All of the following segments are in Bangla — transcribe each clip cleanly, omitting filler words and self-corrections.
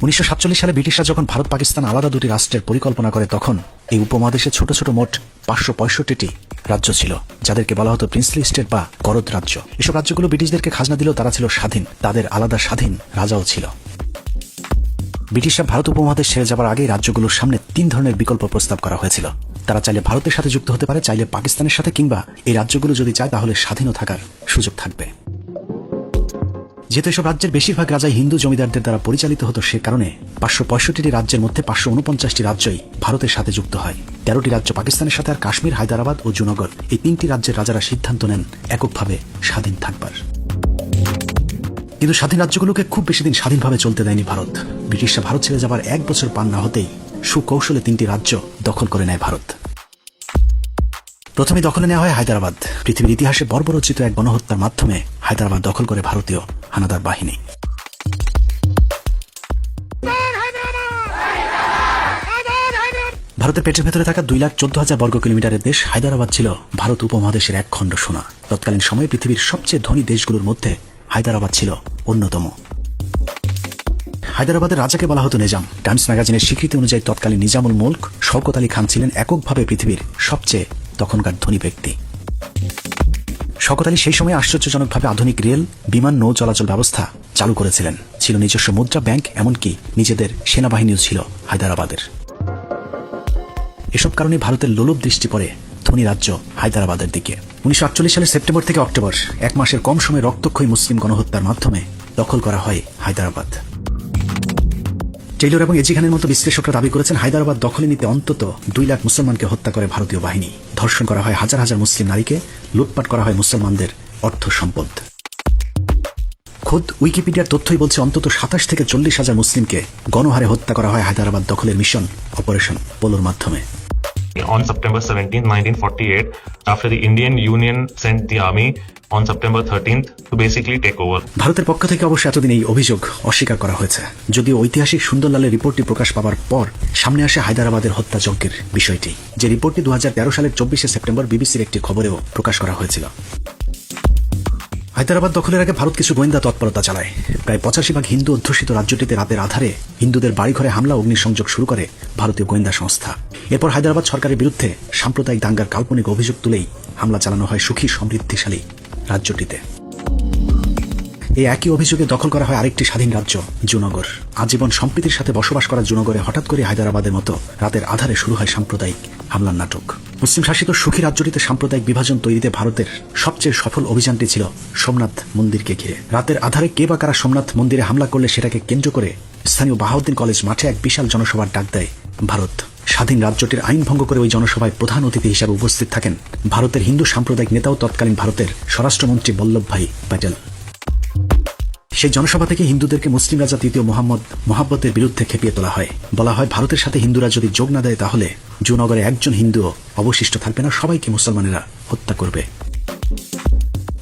1947 সালে ব্রিটিশরা যখন ভারত পাকিস্তান আলাদা দুটি রাষ্ট্রের পরিকল্পনা করে তখন এই উপমহাদেশে ছোট ছোট মোট 565টি রাজ্য ছিল, যাদেরকে বলা হতো প্রিন্সলি স্টেট বা করদ রাজ্য। এসব রাজ্যগুলো ব্রিটিশদেরকে খাজনা দিলেও তারা ছিল স্বাধীন, তাদের আলাদা স্বাধীন রাজাও ছিল। ব্রিটিশরা ভারত উপমহাদেশ ছেড়ে যাবার আগেই রাজ্যগুলোর সামনে 3 ধরনের বিকল্প প্রস্তাব করা হয়েছিল। তারা চাইলে ভারতের সাথে যুক্ত হতে পারে, চাইলে পাকিস্তানের সাথে, কিংবা এই রাজ্যগুলো যদি চায় তাহলে স্বাধীনও থাকার সুযোগ থাকবে। যেহেতু এসব রাজ্যের বেশিরভাগ রাজাই হিন্দু জমিদারদের দ্বারা পরিচালিত হতো, সে কারণে 565টি রাজ্যের মধ্যে 549টি রাজ্যই ভারতের সাথে যুক্ত হয়। 13টি রাজ্য পাকিস্তানের সাথে, আর কাশ্মীর, হায়দ্রাবাদ ও জুনাগড় এই 3টি রাজ্যের রাজারা সিদ্ধান্ত নেন এককভাবে স্বাধীন থাকবার। কিন্তু স্বাধীন রাজ্যগুলোকে খুব বেশি দিন স্বাধীনভাবে চলতে দেয়নি ভারত। ব্রিটিশরা ভারত ছেড়ে যাবার 1 বছর পার না হতেই সুকৌশলে 3টি রাজ্য দখল করে নেয় ভারত। প্রথমে দখলে নেওয়া হয় হায়দ্রাবাদ। পৃথিবীর ইতিহাসে বর্বরোচিত এক গণহত্যার মাধ্যমে হায়দ্রাবাদ দখল করে ভারতীয় হানাদার বাহিনী। ভারতের পেটের ভেতরে থাকা 2,14,000 বর্গ কিলোমিটারের দেশ হায়দ্রাবাদ ছিল ভারত উপমহাদেশের এক খণ্ড সোনা। তৎকালীন সময়ে পৃথিবীর সবচেয়ে ধনী দেশগুলোর মধ্যে হায়দ্রাবাদ ছিল অন্যতম। হায়দ্রাবাদের রাজাকে বলা হতো নিজাম। টাইমস ম্যাগাজিনের স্বীকৃতি অনুযায়ী তৎকালীন নিজামুল মুলক শওকত আলী খান ছিলেন এককভাবে পৃথিবীর সবচেয়ে তখনকার ধনী ব্যক্তি। শওকত আলী সেই সময় আশ্চর্যজনকভাবে আধুনিক রেল, বিমান, নৌ চলাচল ব্যবস্থা চালু করেছিলেন। ছিল নিজস্ব মুদ্রা ব্যাংক, এমনকি নিজেদের সেনাবাহিনীও ছিল হায়দ্রাবাদের। এসব কারণে ভারতের লোলুপ দৃষ্টি পড়ে ধনী রাজ্য হায়দ্রাবাদের দিকে। 1948 সালের সেপ্টেম্বর থেকে অক্টোবর, 1 মাসের কম সময়ে রক্তক্ষয়ী মুসলিম গণহত্যার মাধ্যমে দখল করা হয় হায়দ্রাবাদ। টেইলর এবং এজি খানের মতো বিশ্লেষকরা দাবি করেছেন হায়দ্রাবাদ দখলে নিতে অন্তত 2 লাখ মুসলমানকে হত্যা করে ভারতীয় বাহিনী। ধর্ষণ করা হয় হাজার হাজার মুসলিম নারীকে, লুটপাট করা হয় মুসলমানদের অর্থ সম্পদ। খোদ উইকিপিডিয়ার তথ্যই বলছে অন্তত 27 থেকে 40,000 মুসলিমকে গণহারে হত্যা করা হয় হায়দ্রাবাদ দখলের মিশন অপারেশন পোলোর মাধ্যমে। On September 17, 1948, after the Indian Union sent the army on September 13th to basically take over. ভারতের পক্ষ থেকে অবশ্য এতদিন এই অভিযোগ অস্বীকার করা হয়েছে, যদিও ঐতিহাসিক সুন্দরলালের রিপোর্টটি প্রকাশ পাওয়ার পর সামনে আসে হায়দ্রাবাদের হত্যাযজ্ঞের বিষয়টি। যে রিপোর্টটি 2013 সালের 24শে সেপ্টেম্বর বিবিসির একটি খবরেও প্রকাশ করা হয়েছিল। হায়দ্রাবাদ দখলের আগে ভারত কিছু গোয়েন্দা তৎপরতা চালায়। প্রায় 85 হিন্দু অধ্যুষিত রাজ্যটিতে রাতের আধারে হিন্দুদের বাড়িঘরে হামলা, অগ্নিসংযোগ শুরু করে ভারতীয় গোয়েন্দা সংস্থা। এরপর হায়দ্রাবাদ সরকারের বিরুদ্ধে সাম্প্রদায়িক দাঙ্গার কাল্পনিক অভিযোগ তুলেই হামলা চালানো হয় সুখী সমৃদ্ধিশালী রাজ্যটিতে। এই একই অভিযোগে দখল করা হয় আরেকটি স্বাধীন রাজ্য জুনাগড়। আজীবন সম্প্রীতির সাথে বসবাস করা জুনাগড়ে হঠাৎ করে হায়দ্রাবাদের মতো রাতের আধারে শুরু হয় সাম্প্রদায়িক হামলার নাটক। মুসলিম শাসিত সুখী রাজ্যটিতে সাম্প্রদায়িক বিভাজন তৈরিতে ভারতের সবচেয়ে সফল অভিযানটি ছিল সোমনাথ মন্দিরকে ঘিরে। রাতের আধারে কে বা কারা সোমনাথ মন্দিরে হামলা করলে সেটাকে কেন্দ্র করে স্থানীয় বাহাউদ্দিন কলেজ মাঠে এক বিশাল জনসভার ডাক দেয় ভারত। স্বাধীন রাজ্যটির আইন ভঙ্গ করে ওই জনসভায় প্রধান অতিথি হিসেবে উপস্থিত থাকেন ভারতের হিন্দু সাম্প্রদায়িক নেতাও তৎকালীন ভারতের স্বরাষ্ট্রমন্ত্রী বল্লভভাই প্যাটেল। সেই জনসভা থেকে হিন্দুদেরকে মুসলিম রাজা তৃতীয় মোহাম্মদের বিরুদ্ধে খেপিয়ে তোলা হয়। বলা হয় ভারতের সাথে হিন্দুরা যদি যোগ না দেয় তাহলে জুনাগড়ে একজন হিন্দুও অবশিষ্ট থাকবে না, সবাইকে মুসলমানেরা হত্যা করবে।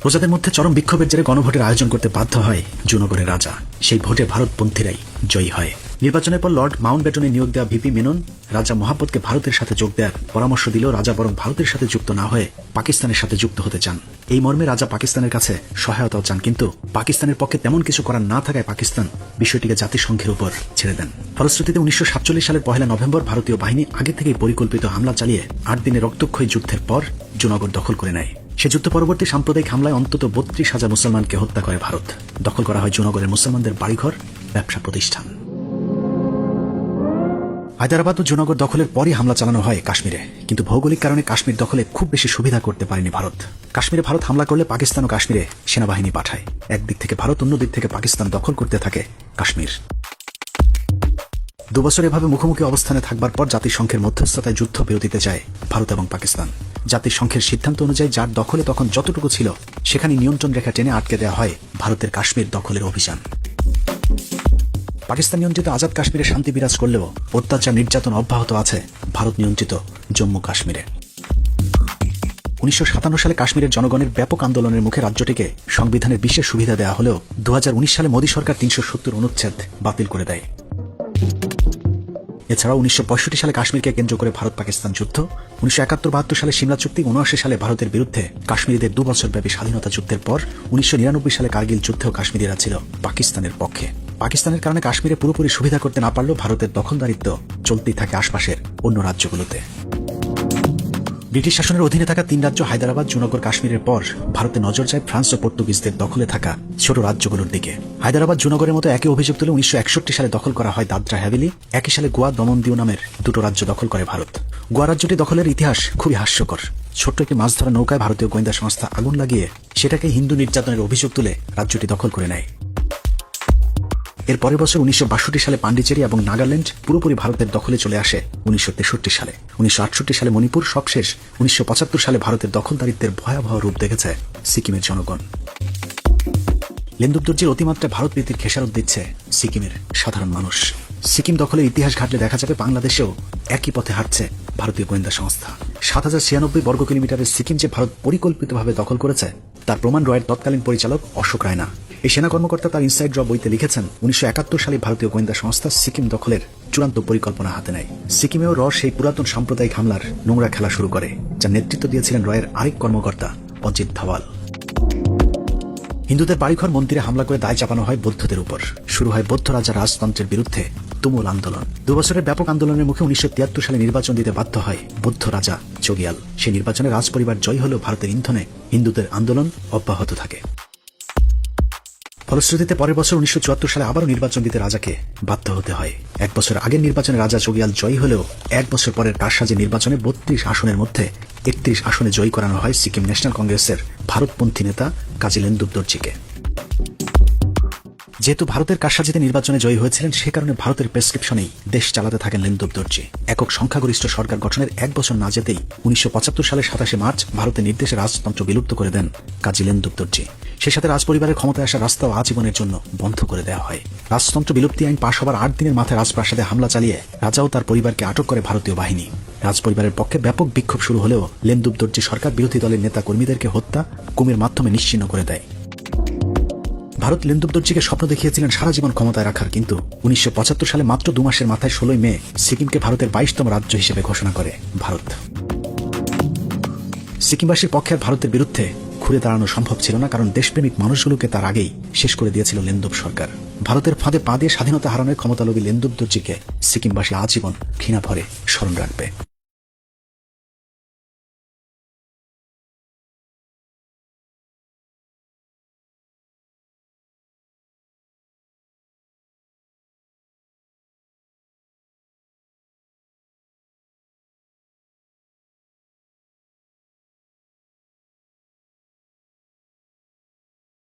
প্রজাদের মধ্যে চরম বিক্ষোভের জেরে গণভোটের আয়োজন করতে বাধ্য হয় জুনাগড়ের রাজা। সেই ভোটে ভারতপন্থীরাই জয়ী হয়। নির্বাচনের পর লর্ড মাউন্টব্যাটনে নিয়োগ দেওয়া ভিপি মেনন রাজা মোহাম্মদকে ভারতের সাথে যোগ দেওয়ার পরামর্শ দিলেও রাজা বরং ভারতের সাথে যুক্ত না হয়ে পাকিস্তানের সাথে যুক্ত হতে চান। এই মর্মে রাজা পাকিস্তানের কাছে সহায়তাও চান, কিন্তু পাকিস্তানের পক্ষে তেমন কিছু করার না থাকায় পাকিস্তান বিষয়টিকে জাতিসংঘের উপর ছেড়ে দেন। ফলশ্রুতিতে 1947 সালের 1 নভেম্বর ভারতীয় বাহিনী আগে থেকেই পরিকল্পিত হামলা চালিয়ে 8 দিনের রক্তক্ষয়ী যুদ্ধের পর জুনাগড় দখল করে নেয়। সে যুদ্ধ পরবর্তী সাম্প্রদায়িক হামলায় অন্তত 32,000 মুসলমানকে হত্যা করে ভারত। দখল করা হয় জুনাগড়ের মুসলমানদের বাড়িঘর, ব্যবসা প্রতিষ্ঠান। হায়দ্রাবাদ ও জুনাগড় দখলের পরই হামলা চালানো হয় কাশ্মীরে, কিন্তু ভৌগোলিক কারণে কাশ্মীর দখলে খুব বেশি সুবিধা করতে পারেনি ভারত। কাশ্মীরে ভারত হামলা করলে পাকিস্তান ও কাশ্মীরে সেনাবাহিনী পাঠায়। একদিক থেকে ভারত, অন্য দিক থেকে পাকিস্তান দখল করতে থাকে কাশ্মীর। 2 বছর এভাবে মুখোমুখি অবস্থানে থাকবার পর জাতিসংঘের মধ্যস্থতায় যুদ্ধ বিরতিতে যায় ভারত এবং পাকিস্তান। জাতিসংঘের সিদ্ধান্ত অনুযায়ী যার দখলে তখন যতটুকু ছিল সেখানে নিয়ন্ত্রণ রেখা টেনে আটকে দেওয়া হয় ভারতের কাশ্মীর দখলের অভিযান। পাকিস্তান নিয়ন্ত্রিত আজাদ কাশ্মীরে শান্তি বিরাজ করলেও অত্যাচার নির্যাতন অব্যাহত আছে ভারত নিয়ন্ত্রিত জম্মু কাশ্মীরে। 1957 সালে কাশ্মীরের জনগণের ব্যাপক আন্দোলনের মুখে রাজ্যটিকে সংবিধানের বিশেষ সুবিধা দেওয়া হলেও 2019 সালে মোদী সরকার 370 অনুচ্ছেদ বাতিল করে দেয়। এছাড়াও 1965 সালে কাশ্মীরকে কেন্দ্র করে ভারত পাকিস্তান যুদ্ধ, 1971-72 সালে সিমলা চুক্তি, 1979 সালে ভারতের বিরুদ্ধে কাশ্মীরিদের 2 বছর ব্যাপী স্বাধীনতা যুদ্ধের পর 1999 সালে কার্গিল যুদ্ধেও কাশ্মীরিরা ছিল পাকিস্তানের পক্ষে। পাকিস্তানের কারণে কাশ্মীরে পুরোপুরি সুবিধা করতে না পারলেও ভারতের দখলদারিত্ব চলতেই থাকে আশপাশের অন্য রাজ্যগুলোতে। ব্রিটিশ শাসনের অধীনে থাকা 3 রাজ্য হায়দ্রাবাদ, জুনাগড়, কাশ্মীরের পর ভারতে নজর যায় ফ্রান্স ও পর্তুগিজদের দখলে থাকা ছোট রাজ্যগুলোর দিকে। হায়দ্রাবাদ, জুনাগড়ের মতো একই অভিযোগ তুলে 1961 সালে দখল করা হয় দাদরা হ্যাভেলি। একই সালে গোয়া, দমন দিউ নামের দুটো রাজ্য দখল করে ভারত। গোয়া রাজ্যটি দখলের ইতিহাস খুবই হাস্যকর। ছোট্ট একটি মাছ ধরা নৌকায় ভারতীয় গোয়েন্দা সংস্থা আগুন লাগিয়ে সেটাকে হিন্দু নির্যাতনের অভিযোগ তুলে রাজ্যটি দখল করে নেয়। এর পরের বছর 1962 সালে পান্ডিচেরি এবং নাগাল্যান্ড পুরোপুরি ভারতের দখলে চলে আসে 1963 সালে। 1968 সালে মণিপুর, সবশেষ 1975 সালে ভারতের দখলদারিত্বের ভয়াবহ রূপ দেখেছে সিকিমের জনগণ। লেন্দুবদর্জির অতিমাত্রায় ভারত প্রীতির খেসারত দিচ্ছে সিকিমের সাধারণ মানুষ। সিকিম দখলের ইতিহাস ঘাটলে দেখা যাবে বাংলাদেশেও একই পথে হাঁটছে ভারতীয় গোয়েন্দা সংস্থা। 7096 বর্গ কিলোমিটারের সিকিম যে ভারত পরিকল্পিতভাবে দখল করেছে তার প্রমাণ রয়ের তৎকালীন পরিচালক অশোক রায়না। এই সেনা কর্মকর্তা তার ইনসাইড ড্র বইতে লিখেছেন 1971 সালে ভারতীয় গোয়েন্দা সংস্থা সিকিম দখলের চূড়ান্ত পরিকল্পনা হাতে নেয়। সিকিমেও র সেই পুরাতন সাম্প্রদায়িক হামলার নোংরা খেলা শুরু করে, যার নেতৃত্ব দিয়েছিলেন রয়ের আরেক কর্মকর্তা অজিত ধাওয়াল। হিন্দুদের বাড়িঘর মন্দিরে হামলা করে দায় চাপানো হয় বৌদ্ধদের উপর। শুরু হয় বৌদ্ধ রাজা রাজতন্ত্রের বিরুদ্ধে তুমুল আন্দোলন। 2 বছরের ব্যাপক আন্দোলনের মুখে 1973 সালে নির্বাচন দিতে বাধ্য হয় বৌদ্ধ রাজা চোগিয়াল। সেই নির্বাচনে রাজপরিবার জয়ী হলেও ভারতের ইন্ধনে হিন্দুদের আন্দোলন অব্যাহত থাকে। ফলশ্রুতিতে পরের বছর 1974 সালে আবারও নির্বাচন দিতে রাজাকে বাধ্য হতে হয়। 1 বছর আগের নির্বাচনে রাজা চোগিয়াল জয়ী হলেও 1 বছর পরের কারসাজি নির্বাচনে 32 আসনের মধ্যে 31 আসনে জয়ী করানো হয় সিকিম ন্যাশনাল কংগ্রেসের ভারতপন্থী নেতা কাজী লেন্দুবদর্জিকে। যেহেতু ভারতের কারসাজিতে নির্বাচনে জয়ী হয়েছিলেন, সে কারণে ভারতের প্রেসক্রিপশনেই দেশ চালাতে থাকেন লেন্দুবদর্জি। একক সংখ্যাগরিষ্ঠ সরকার গঠনের 1 বছর না যেতেই 1975 সালের 27 মার্চ ভারতের নির্দেশে রাজতন্ত্র বিলুপ্ত করে দেন কাজী লেন্দুবদর্জি। সেই সাথে রাজপরিবারের ক্ষমতায় আসার রাস্তাও আজীবনের জন্য বন্ধ করে দেওয়া হয়। রাজতন্ত্র বিলুপ্তি আইন পাশ হবার 8 দিনের মাথায় রাজপ্রাসাদে হামলা চালিয়ে রাজা ও তার পরিবারকে আটক করে ভারতীয় বাহিনী। রাজপরিবারের পক্ষে ব্যাপক বিক্ষোভ শুরু হলেও লেন্দুবদর্জি সরকার বিরোধী দলের নেতা কর্মীদেরকে হত্যা, গুমের মাধ্যমে নিশ্চিহ্ন করে দেয়। ভারত লেন্দুবদর্জিকে স্বপ্ন দেখিয়েছিলেন সারা জীবন ক্ষমতায় রাখার, কিন্তু 1975 সালে মাত্র 2 মাসের মাথায় 16 মে সিকিমকে ভারতের 22তম রাজ্য হিসেবে ঘোষণা করে ভারত। সিকিমবাসীর পক্ষে আর ভারতের বিরুদ্ধে ঘুরে দাঁড়ানো সম্ভব ছিল না, কারণ দেশপ্রেমিক মানুষগুলোকে তার আগেই শেষ করে দিয়েছিল লেন্দুব সরকার। ভারতের ফাঁদে পা দিয়ে স্বাধীনতা হারানোর ক্ষমতালোভী লেন্দুবদর্জিকে সিকিমবাসী আজীবন ঘৃণা ভরে স্মরণ রাখবে।